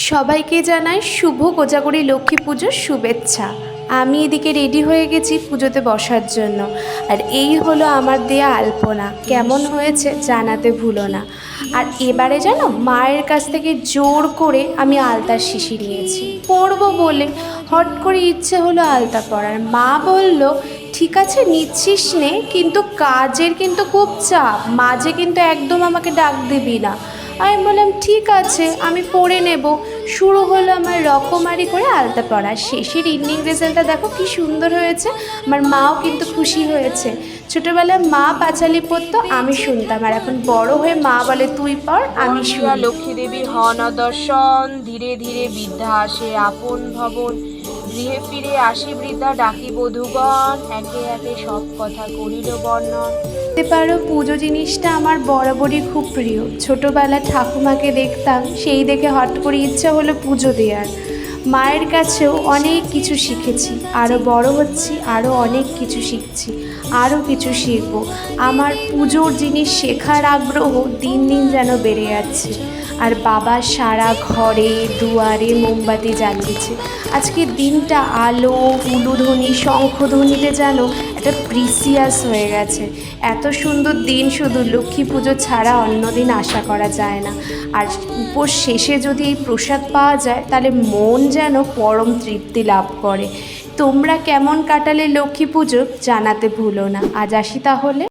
সবাইকে জানাই শুভ কোজাগরী লক্ষ্মী পুজোর শুভেচ্ছা। আমি এদিকে রেডি হয়ে গেছি পুজোতে বসার জন্য। আর এই হলো আমার দেয়া আলপনা, কেমন হয়েছে জানাতে ভুলো না। আর এবারে জানো, মায়ের কাছ থেকে জোর করে আমি আলতার শিশি নিয়েছি পরবো বলে। হট করে ইচ্ছে হলো আলতা পরার। মা বলল ঠিক আছে নিচ্ছিস নে, কিন্তু কাজের কিন্তু খুব চাপ, মাঝে কিন্তু একদম আমাকে ডাক দিবি না। আমি বললাম ঠিক আছে, আমি পরে নেব। শুরু হলো আমার রকমারি করে আলতা পরা। শেষের ইন্ডিং রেজাল্টটা দেখো কি সুন্দর হয়েছে। আমার মাও কিন্তু খুশি হয়েছে। ছোটোবেলায় মা পাঁচালি পরতো, আমি শুনতাম, আর এখন বড় হয়ে মা বলে তুই পর, আমি শুনি। লক্ষ্মী দেবীর হন দর্শন, ধীরে ধীরে বৃদ্ধা আসে আপন ভবন, গৃহে ফিরে আসি বৃদ্ধা ডাকি বধূগণ, একে একে সব কথা করিল বর্ণন। বলতে পারো পুজো জিনিসটা আমার বরাবরই খুব প্রিয়। ছোটোবেলা ঠাকুমাকে দেখতাম, সেই দেখে হট করে ইচ্ছা হলো পুজো দেওয়ার। মায়ের কাছেও অনেক কিছু শিখেছি, আরও বড় হচ্ছি, আরও অনেক কিছু শিখছি, আরও কিছু শিখব। আমার পুজোর জিনিস শেখার আগ্রহ দিন দিন যেন বেড়ে যাচ্ছে। আর বাবা সারা ঘরে দুয়ারে মোমবাতি জ্বালিয়েছে। আজকের দিনটা আলো, উলুধ্বনি, শঙ্খধ্বনিতে যেন একটা প্রিসিয়াস হয়ে গেছে। এত সুন্দর দিন শুধু লক্ষ্মী পুজো ছাড়া অন্য দিন আশা করা যায় না। আর উপোস শেষে যদি এই প্রসাদ পাওয়া যায়, তাহলে মন যেন পরম তৃপ্তি লাভ করে। তোমরা কেমন কাটালে লক্ষ্মী পুজো জানাতে ভুলো না। আজ আসি তাহলে।